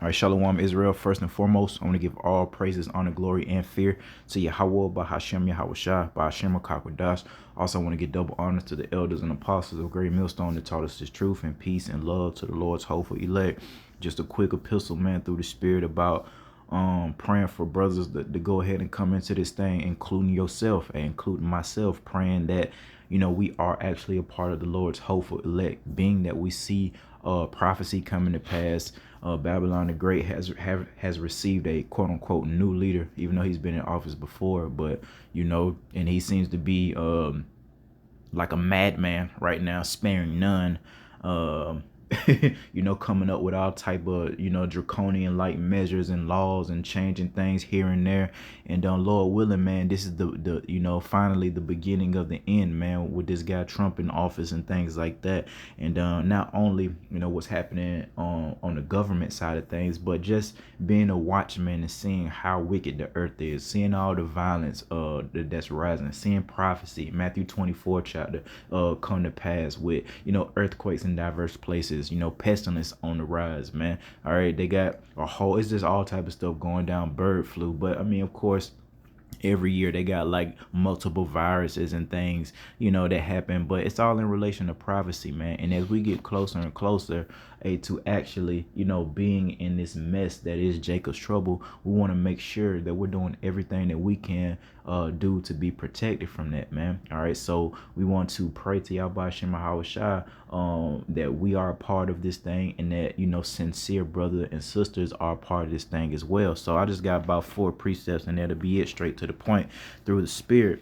All right, Shalom Israel. First and foremost, I want to give all praises, honor, glory, and fear to YAHAWAH WA YAHAWASHI. Also, I want to give double honor to the elders and apostles of Great Millstone that taught us this truth, and peace and love to the Lord's hopeful elect. Just a quick epistle, man, through the Spirit about praying for brothers to go ahead and come into this thing, including yourself and including myself, praying that we are actually a part of the Lord's hopeful elect, being that we see prophecy coming to pass. Babylon the Great has received a quote unquote new leader, even though he's been in office before. But and he seems to be like a madman right now, sparing none. Um, coming up with all type of draconian like measures and laws and changing things here and there. And Lord willing, man, this is the finally the beginning of the end, man, with this guy Trump in office and things like that. And not only what's happening on the government side of things, but just being a watchman and seeing how wicked the earth is, seeing all the violence that's rising, seeing prophecy, Matthew 24 chapter come to pass with earthquakes in diverse places, pestilence on the rise, man. All right, they got it's just all type of stuff going down, bird flu. But I mean, of course, every year they got like multiple viruses and things that happen, but it's all in relation to prophecy, man. And as we get closer and closer to actually being in this mess that is Jacob's trouble, we want to make sure that we're doing everything that we can do to be protected from that, man. All right, so we want to pray to Yahweh Shai that we are a part of this thing, and that sincere brother and sisters are a part of this thing as well. So I just got about 4 precepts, and that'll be it, straight to the point through the Spirit.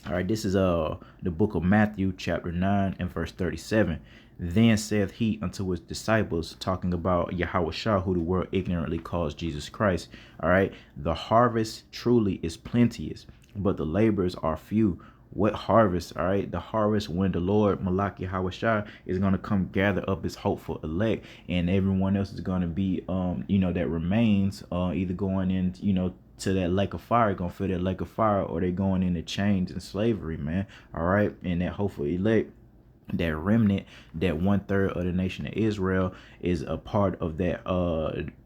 All right, this is the book of Matthew chapter 9 and verse 37. Then saith he unto his disciples, talking about Yahawah, who the world ignorantly calls Jesus Christ. All right, the harvest truly is plenteous, but the laborers are few. What harvest? All right, the harvest when the Lord Malak Yahawah is going to come gather up his hopeful elect, and everyone else is going to be that remains either going in to that lake of fire, gonna feel that lake of fire, or they going into chains and slavery, man. All right, and that hopeful elect, that remnant, that 1/3 of the nation of Israel, is a part of that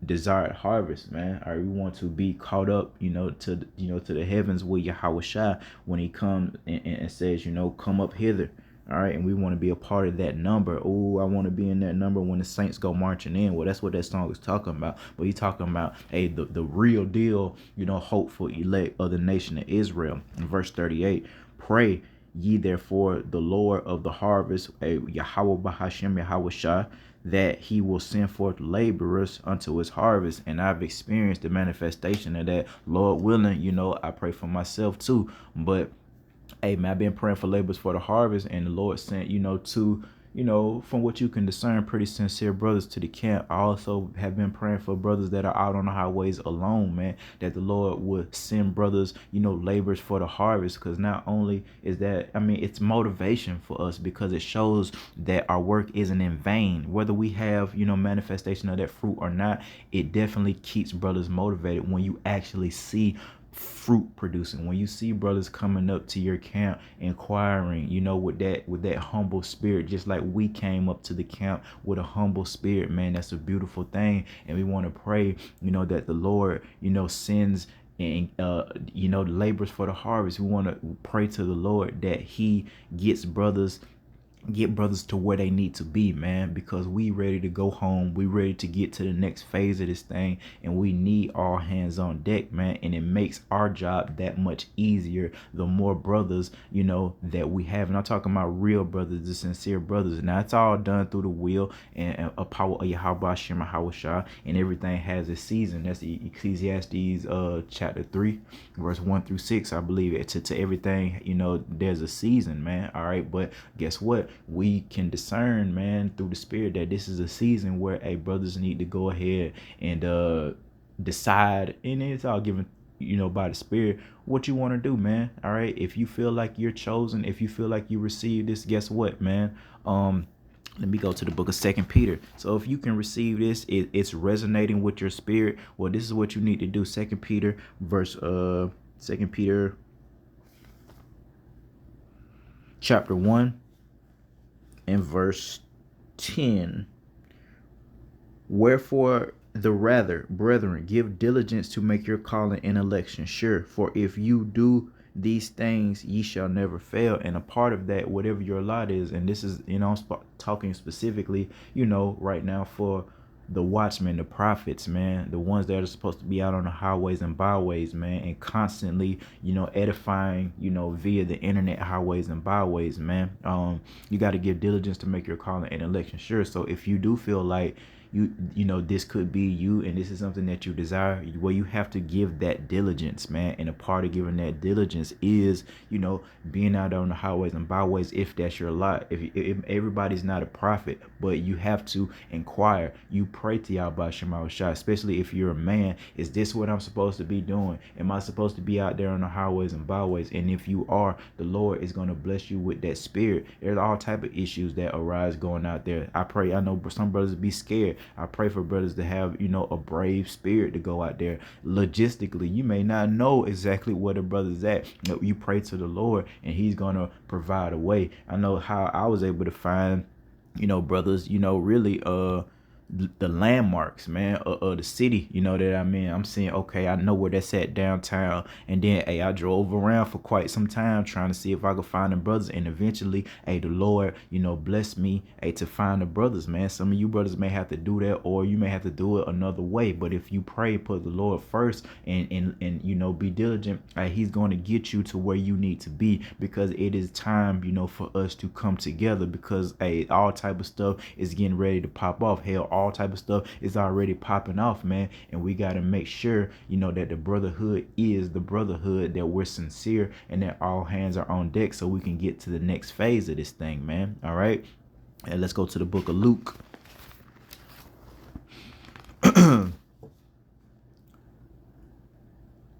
desired harvest, man. All right, we want to be caught up to the heavens with Yahawah when he comes and says come up hither. All right, and we want to be a part of that number. Oh, I want to be in that number when the saints go marching in. Well, that's what that song is talking about. But he's talking about, hey, the real deal, hopeful elect of the nation of Israel. In verse 38, pray ye therefore the Lord of the harvest, Yahawah Yahawashah, that he will send forth laborers unto his harvest. And I've experienced the manifestation of that. Lord willing, I pray for myself too. But hey, man, I've been praying for laborers for the harvest, and the Lord sent two, from what you can discern, pretty sincere brothers to the camp. I also have been praying for brothers that are out on the highways alone, man, that the Lord would send brothers, laborers for the harvest. Because not only is that, I mean, it's motivation for us, because it shows that our work isn't in vain. Whether we have, manifestation of that fruit or not, it definitely keeps brothers motivated when you actually see fruit producing, when you see brothers coming up to your camp inquiring with that humble spirit, just like we came up to the camp with a humble spirit, man. That's a beautiful thing. And we want to pray that the Lord sends and the laborers for the harvest. We want to pray to the Lord that he get brothers to where they need to be, man, because we ready to go home. We ready to get to the next phase of this thing, and we need all hands on deck, man. And it makes our job that much easier the more brothers that we have. And I'm talking about real brothers, the sincere brothers. Now it's all done through the will and a power of Yahweh Shai, and everything has a season. That's the Ecclesiastes chapter 3 verse 1 through 6, I believe. To everything, there's a season, man. All right, but guess what? We can discern, man, through the Spirit, that this is a season where brothers need to go ahead and decide, and it's all given by the Spirit, what you want to do, man. All right, if you feel like you're chosen, if you feel like you received this, guess what, man? Let me go to the book of 2 Peter. So if you can receive this, it's resonating with your spirit, well, this is what you need to do. 2 Peter verse 2 Peter chapter 1 and verse 10. Wherefore The rather, brethren, give diligence to make your calling and election sure. For if you do these things, ye shall never fail. And a part of that, whatever your lot is, and this is, I'm talking specifically, right now for the watchmen, the prophets, man, the ones that are supposed to be out on the highways and byways, man, and constantly, edifying, via the internet highways and byways, man. You got to give diligence to make your calling and election sure. So if you do feel like this could be you and this is something that you desire, well, you have to give that diligence, man. And a part of giving that diligence is being out on the highways and byways, if that's your lot. If everybody's not a prophet, but you have to inquire, you pray to Yahawah Shai, especially if you're a man. Is this what I'm supposed to be doing? Am I supposed to be out there on the highways and byways? And if you are, the Lord is going to bless you with that spirit. There's all type of issues that arise going out there. I know some brothers be scared. I pray for brothers to have, a brave spirit to go out there. Logistically, you may not know exactly where the brother's at. You pray to the Lord and he's going to provide a way. I know how I was able to find, brothers, really, the landmarks, man, of the city, that I'm in. I'm saying, okay, I know where that's at downtown. And then, hey, I drove around for quite some time trying to see if I could find the brothers. And eventually, hey, the Lord, blessed me, hey, to find the brothers, man. Some of you brothers may have to do that, or you may have to do it another way. But if you pray, put the Lord first and be diligent, he's going to get you to where you need to be, because it is time, for us to come together, because, hey, all type of stuff is getting ready to pop off. Hell, all type of stuff is already popping off, man. And we got to make sure, that the brotherhood is the brotherhood, that we're sincere, and that all hands are on deck so we can get to the next phase of this thing, man. All right. And let's go to the book of Luke.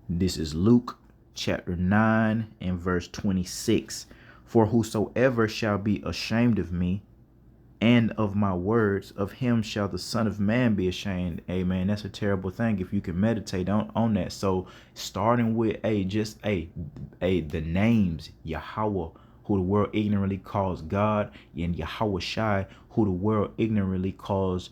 This is Luke chapter 9 and verse 26. For whosoever shall be ashamed of me and of my words, of him shall the Son of Man be ashamed. Amen. That's a terrible thing if you can meditate on that. So starting with the names Yahawah, who the world ignorantly calls God, and Yahawashai, who the world ignorantly calls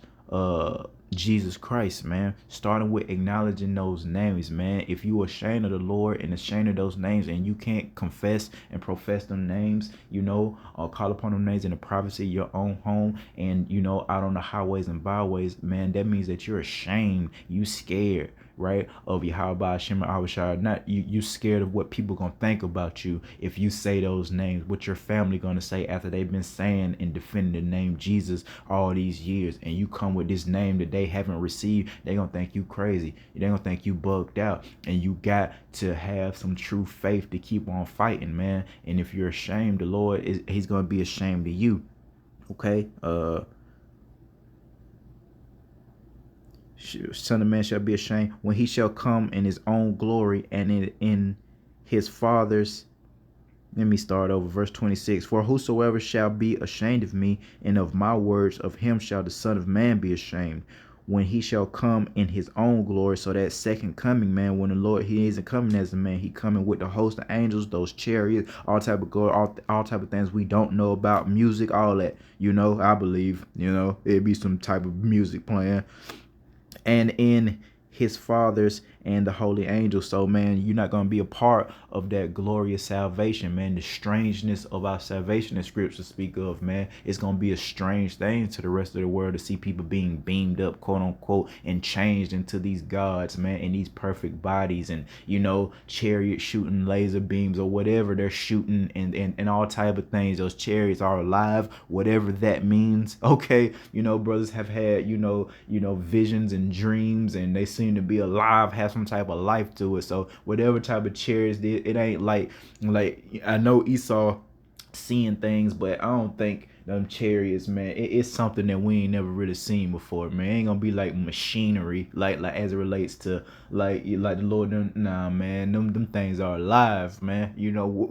Jesus Christ, man. Starting with acknowledging those names, man. If you are ashamed of the Lord and ashamed of those names, and you can't confess and profess them names, or call upon them names in the privacy of your own home, and out on the highways and byways, man, that means that you're ashamed, you scared, right, of Yahawah, not you scared of what people gonna think about you if you say those names, what your family gonna say after they've been saying and defending the name Jesus all these years, and you come with this name that they haven't received. They gonna think you crazy, they gonna think you bugged out, and you got to have some true faith to keep on fighting, man. And if you're ashamed, the Lord he's gonna be ashamed of you. Okay. Son of Man shall be ashamed when he shall come in his own glory and in his Father's. Let me start over verse 26. For whosoever shall be ashamed of me and of my words, of him shall the Son of Man be ashamed when he shall come in his own glory. So that second coming, man, when the Lord, he isn't coming as a man, he coming with the host of angels, those chariots, all type of glory, all type of things we don't know about, music, all that, I believe, it'd be some type of music playing, and in his Father's and the holy angels. So, man, you're not going to be a part of that glorious salvation, man. The strangeness of our salvation that scriptures speak of, man, it's going to be a strange thing to the rest of the world to see people being beamed up, quote unquote, and changed into these gods, man, in these perfect bodies, and chariot shooting laser beams or whatever they're shooting, and all type of things. Those chariots are alive, whatever that means. Okay, brothers have had visions and dreams, and they seem to be alive, have some type of life to it. So whatever type of chariots, it ain't like I know Esau seeing things, but I don't think them chariots, man, it's something that we ain't never really seen before, man. It ain't gonna be like machinery, like as it relates to like the Lord. Nah, man, them things are alive, man.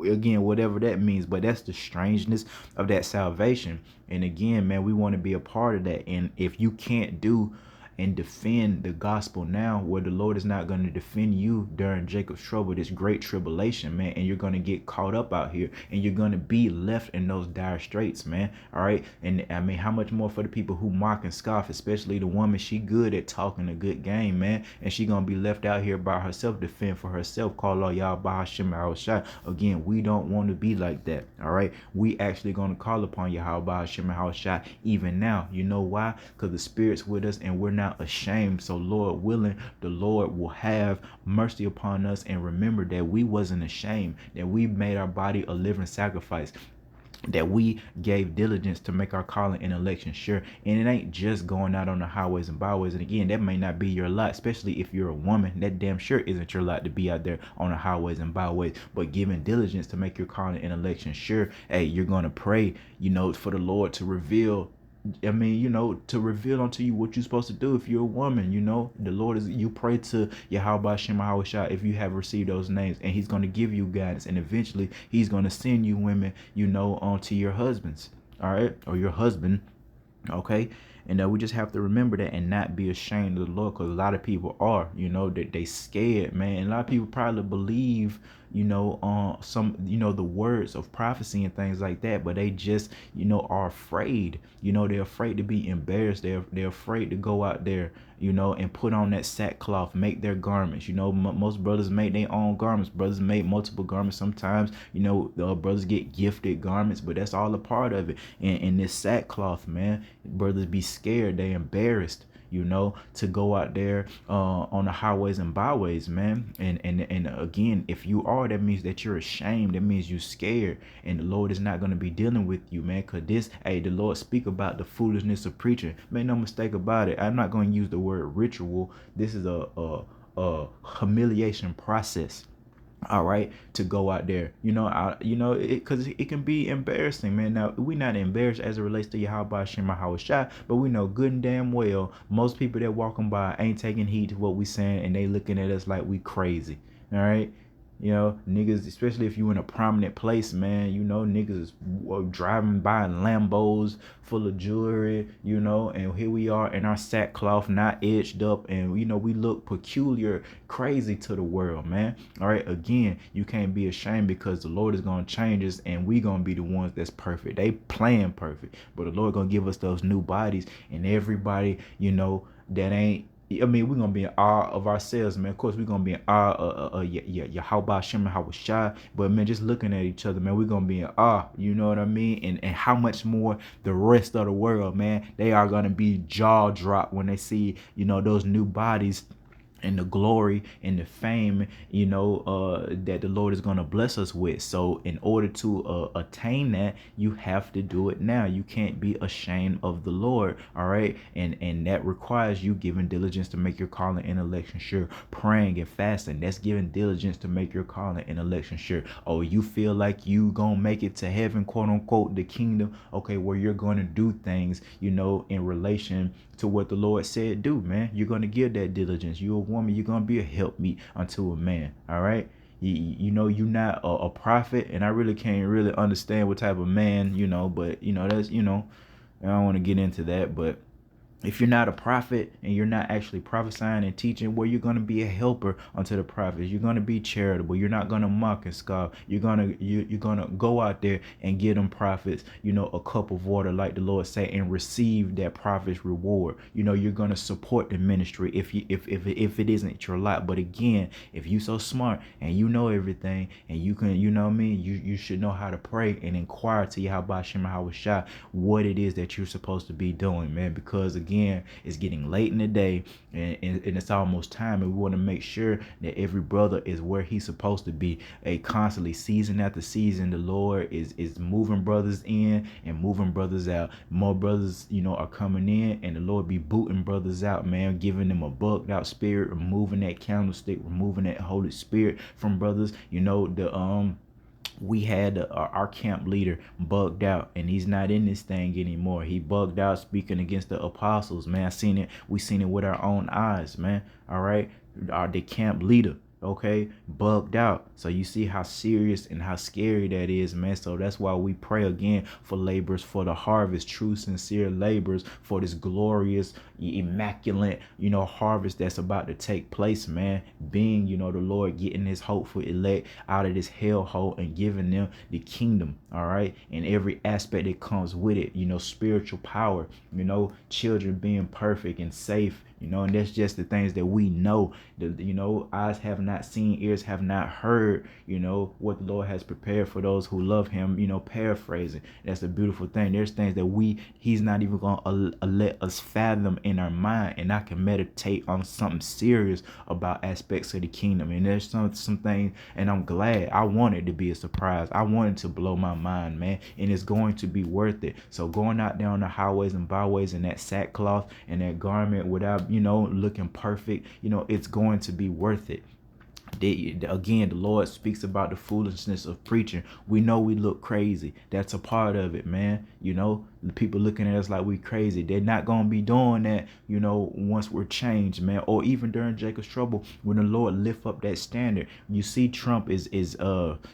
Again, whatever that means, but that's the strangeness of that salvation. And again, man, we want to be a part of that. And if you can't do and defend the gospel now, where the Lord is not going to defend you during Jacob's trouble, this great tribulation, man. And you're going to get caught up out here, and you're going to be left in those dire straits, man. All right. And I mean, how much more for the people who mock and scoff, especially the woman? She good at talking a good game, man. And she going to be left out here by herself, defend for herself. Call all y'all by Hashem Yahawashi. Again, we don't want to be like that. All right. We actually going to call upon Yahawah by Hashem Yahawashi even now. You know why? Because the Spirit's with us and we're not ashamed. So Lord willing, the Lord will have mercy upon us, and remember that we wasn't ashamed, that we made our body a living sacrifice, that we gave diligence to make our calling and election sure. And it ain't just going out on the highways and byways. And again, that may not be your lot, especially if you're a woman. That damn sure isn't your lot to be out there on the highways and byways. But giving diligence to make your calling and election sure, hey, you're going to pray, for the Lord to reveal, to reveal unto you what you're supposed to do. If you're a woman, the Lord you pray to Yahawah Shem Yahawashi if you have received those names, and he's going to give you guidance, and eventually he's going to send you women, onto your husbands, all right, or your husband, okay. And we just have to remember that and not be ashamed of the Lord, because a lot of people are, that they scared, man. And a lot of people probably believe, some, the words of prophecy and things like that, but they just, are afraid. They're afraid to be embarrassed. They're afraid to go out there, and put on that sackcloth, make their garments. Most brothers make their own garments. Brothers make multiple garments. Sometimes, the brothers get gifted garments, but that's all a part of it. And this sackcloth, man, brothers be scared. They embarrassed, to go out there on the highways and byways, man. And again, if you are, that means that you're ashamed. That means you're scared, and the Lord is not going to be dealing with you, man. Because the Lord speak about the foolishness of preaching. Make no mistake about it. I'm not going to use the word ritual. This is a humiliation process. All right, to go out there, because it can be embarrassing, man. Now, we're not embarrassed as it relates to Yahawah Shem Yahawashi, but we know good and damn well most people that walking by ain't taking heed to what we saying, and they looking at us like we crazy. All right. Niggas, especially if you in a prominent place, man, niggas is driving by in Lambos full of jewelry, and here we are in our sackcloth, not edged up, and, we look peculiar, crazy to the world, man. All right, again, you can't be ashamed, because the Lord is going to change us, and we going to be the ones that's perfect. They playing perfect, but the Lord going to give us those new bodies, and everybody, that ain't, we're going to be in awe of ourselves, man. Of course, we're going to be in awe of Yahawah Shem Yahawashi. But, man, just looking at each other, man, we're going to be in awe. You know what I mean? And how much more the rest of the world, man, they are going to be jaw dropped when they see, those new bodies and the glory and the fame, that the Lord is going to bless us with. So in order to attain that, you have to do it now. You can't be ashamed of the Lord. All right. And that requires you giving diligence to make your calling and election sure. Praying and fasting, that's giving diligence to make your calling and election sure. Oh, you feel like you gonna make it to heaven, quote unquote, the kingdom, okay, where you're going to do things, in relation to what the Lord said do, man. You're going to give that diligence. You're a woman, you're going to be a helpmeet unto a man. All right. You're not a prophet, and I really can't really understand what type of man, but that's, I don't want to get into that, but if you're not a prophet and you're not actually prophesying and teaching, well, you're going to be a helper unto the prophets. You're going to be charitable. You're not going to mock and scoff. You're going to go out there and give them prophets, a cup of water, like the Lord say, and receive that prophet's reward. You're going to support the ministry if it isn't your lot. But again, if you so smart and you know everything, and you can, you should know how to pray and inquire to Yahawah Shem Yahawashi what it is that you're supposed to be doing, man. Because again, it's getting late in the day, and it's almost time, and we want to make sure that every brother is where he's supposed to be. Constantly, season after season, the Lord is moving brothers in and moving brothers out. More brothers, are coming in, and the Lord be booting brothers out, man, giving them a bugged out spirit, removing that candlestick, removing that Holy Spirit from brothers. We had our camp leader bugged out, and he's not in this thing anymore. He bugged out speaking against the apostles, man. We seen it with our own eyes, man. All right. The camp leader. okay, bugged out. So you see how serious and how scary that is, man. So that's why we pray again for laborers for the harvest, true, sincere laborers for this glorious, immaculate, harvest that's about to take place, man. Being, the Lord getting his hopeful elect out of this hellhole and giving them the kingdom, all right, and every aspect that comes with it, spiritual power, children being perfect and safe, and that's just the things that we know. Eyes have not seen, ears have not heard, what the Lord has prepared for those who love him, paraphrasing. That's a beautiful thing. There's things that he's not even going to let us fathom in our mind. And I can meditate on something serious about aspects of the kingdom. And there's some things, and I'm glad. I want it to be a surprise. I want it to blow my mind, man. And it's going to be worth it. So going out there on the highways and byways in that sackcloth and that garment without, looking perfect, it's going to be worth it. Again, the Lord speaks about the foolishness of preaching. We know we look crazy. That's a part of it, man. The people looking at us like we crazy. They're not going to be doing that, once we're changed, man. Or even during Jacob's trouble, when the Lord lift up that standard. You see Trump is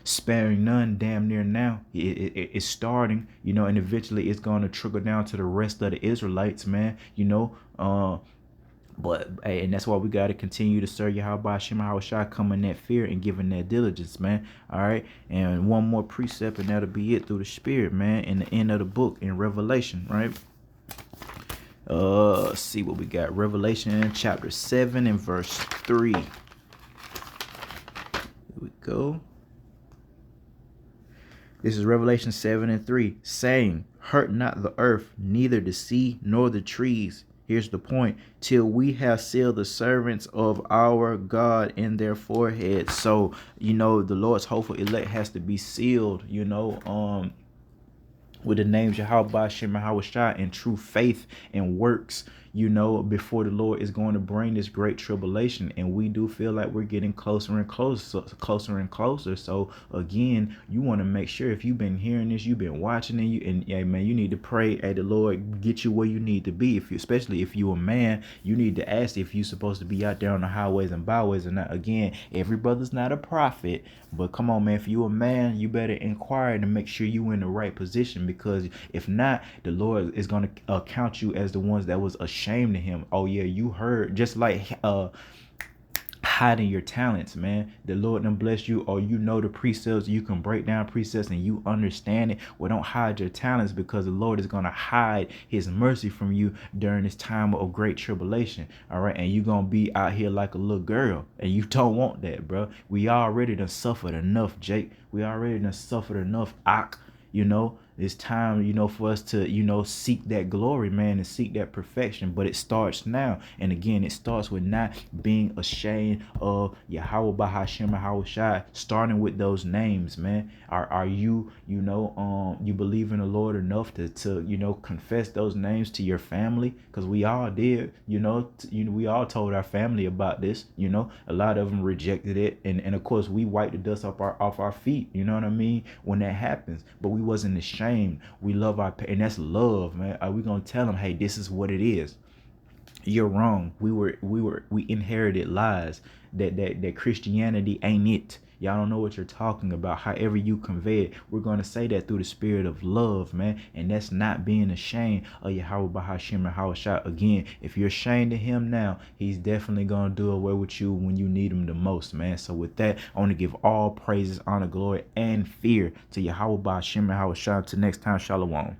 sparing none damn near now. It's starting, and eventually it's going to trickle down to the rest of the Israelites, man. But hey, and that's why we got to continue to serve Yahawah Shai, come in that fear and giving that diligence, man. All right. And one more precept, and that'll be it through the Spirit, man, in the end of the book in Revelation, right? Let's see what we got. Revelation chapter 7 and verse 3. Here we go. This is Revelation 7 and 3, saying, hurt not the earth, neither the sea, nor the trees. Here's the point, till we have sealed the servants of our God in their foreheads. So, the Lord's hopeful elect has to be sealed, with the names Yahawah Shai in true faith and works, before the Lord is going to bring this great tribulation. And we do feel like we're getting closer and closer. So again, you want to make sure, if you've been hearing this, you've been watching it, and yeah, man, you need to pray, hey, the Lord get you where you need to be. Especially if you're a man, you need to ask if you're supposed to be out there on the highways and byways or not. Again, every brother's not a prophet, but come on, man, if you're a man, you better inquire to make sure you're in the right position, because if not, the Lord is going to count you as the ones that was ashamed to him. Oh yeah, you heard, just like hiding your talents, man. The Lord done bless you, or the precepts, you can break down precepts and you understand it. Well, don't hide your talents, because the Lord is going to hide his mercy from you during this time of great tribulation. All right, and you're going to be out here like a little girl, and you don't want that, bro. We already done suffered enough, Jake. We already done suffered enough, Ak. It's time, for us to, seek that glory, man, and seek that perfection. But it starts now. And again, it starts with not being ashamed of Yahawah Shai, starting with those names, man. Are you, you believe in the Lord enough to confess those names to your family? Because we all did, we all told our family about this, a lot of them rejected it. And of course, we wiped the dust off our feet, you know what I mean, when that happens. But we wasn't ashamed. We love and that's love, man. Are we gonna tell them, hey, this is what it is? You're wrong. We inherited lies that Christianity ain't it. Y'all don't know what you're talking about. However you convey it, we're going to say that through the spirit of love, man. And that's not being ashamed of Yahawah. Again, if you're ashamed of him now, he's definitely going to do away with you when you need him the most, man. So with that, I want to give all praises, honor, glory, and fear to Yahawah. Till next time, shalom.